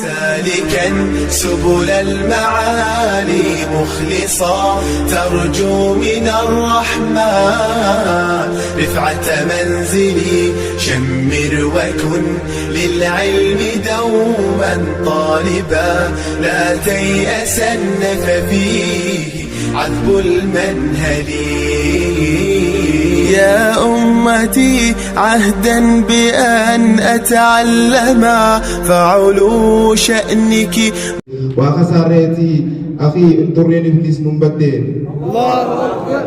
سالكا سبل المعالي مخلصا ترجو من الرحمن رفعة منزلي شمر وكن للعلم دوما طالبا لا تيأسن ففيه عذب المنهل يا أمتي عهدا بأن أتعلم فعلو شأنك وخسارتي أخي ترين إبليس نمبدين الله أكبر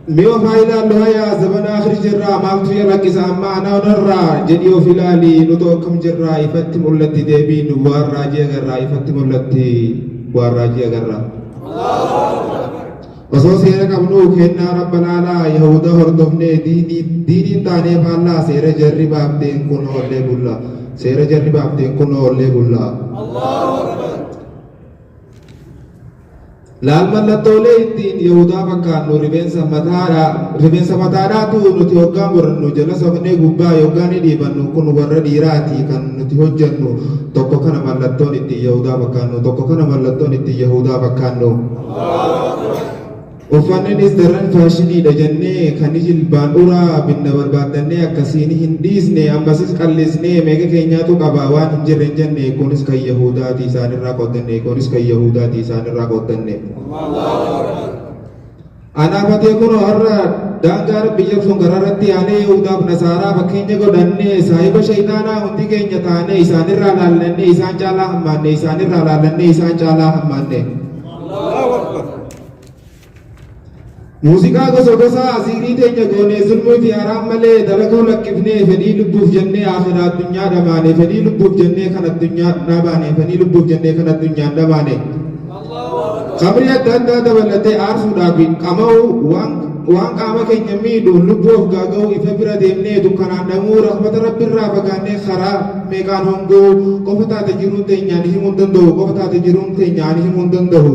ميو فايلا الله يا زمن آخر جرا ما في لك سامع أنا نرى جديو فلالي نتوكم جرا يفتم التي دبين وراجي جرا يفتم التي وراجي جرا osoo seera qabnu kennaa rabbanaalaa yahuda hordofne diiniin taanee faallaa seera jarri baabteen kun oollee bulla seera jarri baabteen kun oollee bulla laal mallattoolee ittiin yahudaa fakkaannu rifeensa mataadhaatu nuti hoggaan borannu jala safnee gubbaa yoggaan ni dhiibannu kun warra dhiiraati kan nuti hojjannu tokko kana mallattoon ittiin yahudaa fakkaannu tokko kana mallattoon ittiin yahudaa fakkaannu uffannis daran faashiniidha jennee kan jilbaan uraa binna barbaadannee akkasiin hin dhiisne ammasis qallisnee meeqa keenyaatu qaba waan hin jirre jenne kunis kan yahudaati isaanirraa qoddanne kunis kan yahudaati isaanirraa qoddanne anaafatee kun har'a daangaa biyya sun gararratti aanee yahudaaf nasaaraa fakkeenya godhannee saahiba shayitaanaa hundi keenya taanee isaanirraa laallannee isaan caalaa hammaanne isaanirraa laallannee isaan caalaa hammaanne muuziqaa gosa gosaa asiirii teenya goonee zulmuu fi haraam malee dalaguu lakkifnee fedhii lubbuuf jennee akhiraa addunyaa dhamaane fedhii lubbuuf jennee kan addunyaa dhabaane fedhii lubbuuf jennee kan addunyaan dhabaane qabrii adda addaa dabalatee aarsuudhaaf qama'uu waan qaama keenya miidhu lubbuuf gaaga'uu ifa bira deemnee dukkanaan dhamuu rahmata rabbiirraa fagaannee karaa meeqaan hongoo qofa taate jiruun teenyaan himuu hin danda'u qofa taate jiruun teenyaan himuu hin danda'u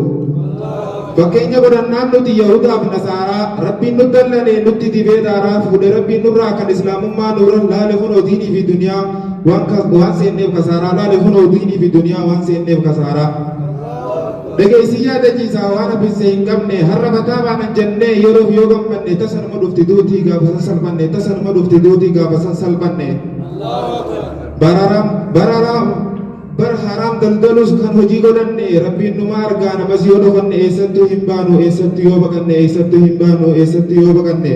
fakkeenya godhannaan nuti yahudaaf nasaaraa rabbiin nu dallane nutti dibee daaraa fuudhe rabbiin nurraa kan islaamummaa nuuran laale kunoo diinii fi duniyaa waan seenneef kasaaraa laale kunoo diinii fi duniyaa waan seenneef kasaaraa dhageessii yaadachiisaa waan hafisse hin qabne har'a mataa baanan jennee yeroof yoo gammanne tasanuma dhufti duutii gaafa san salphanne tasanuma dhufti duutii gaafa san salphanne bararam bar haram daldalus kan hojii godhanne rabbiin numa argaa namas yoo dhokanne eessattuu hin baanu eessattuu yoo baqanne eessattuu hin baanu eessattuu yoo baqanne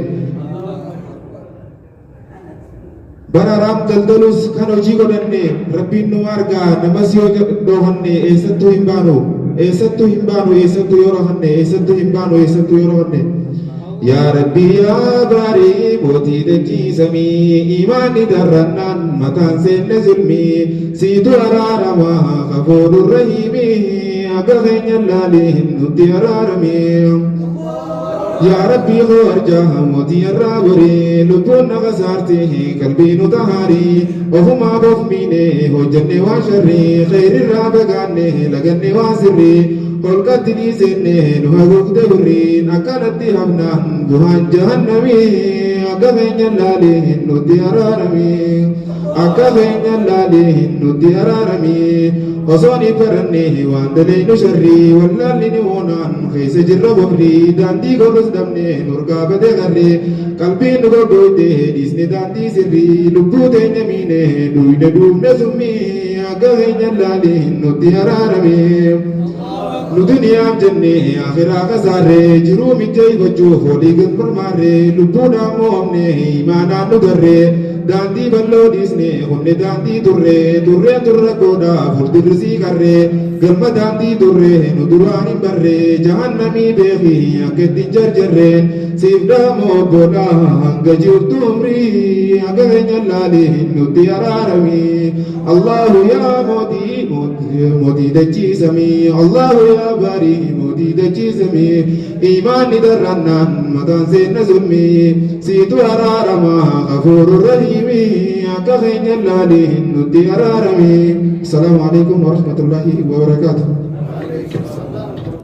bar haram daldalus kan hojii godhanne rabbiin numa argaa namas yoo dhokanne eessattuu hin baanu eessattuu hin baanu eessattuu yoo dhokanne eessattuu hin baanu eessattuu yoo dhokanne yaa rabbi yaa baarii mootii dachii samii imaanni darrannaan mataan seenne zulmii siitu araaramaa kafoodhu rahiimii akka keenya laalee nutti araaramee yaa rabbi hoorjaa mootii irraa goree lubbuun naqa saartee qalbii nu tahaarii ofumaa boof miinee hojjannee waan sharrii kheyrirraa bagaannee lagannee waan sirrii holqatti dhiisennee nu haguugde gurriin akkanatti hafnaan buhaan jahannamii akka keenya laalee nutti araaramee akka keenya laalee nutti araaramee osoon hin barannee waan daleynu sharrii wallaalli ni hoonaan keessa jirra bofrii daandii golus dhabnee nurgaa bade garree qalbiin nu goggoytee dhiisne daandii sirrii lubbuu teenya miinee duyne duubne summii akka keenya laalee nutti araaramee nu duniyaaf jennee akhiraa kasaarree jiruu mijjee gochuuf olii gad mormaarree lubbuudhaan mo'amnee imaanaan nu garree daandii bal'oo dhiisnee humne daandii turree turra godhaa furdirrisii qarree galma daandii turree nu duraan hin barree jahannamii beekii akka ittiin jarjarree siif dhaamoo godhaa hanga jirtu umrii akka keenya laalee nutti araaramii allahu yaa mootii dachii samii allahu yaa baarii mootii dachii samii imaanni darrannaan mataan seenna zulmii siitu araaramaa kafoodhu rahiimii akka keenya laalee nutti araaramii. Assalamu alaikum warahmatullahi wabarakatuh.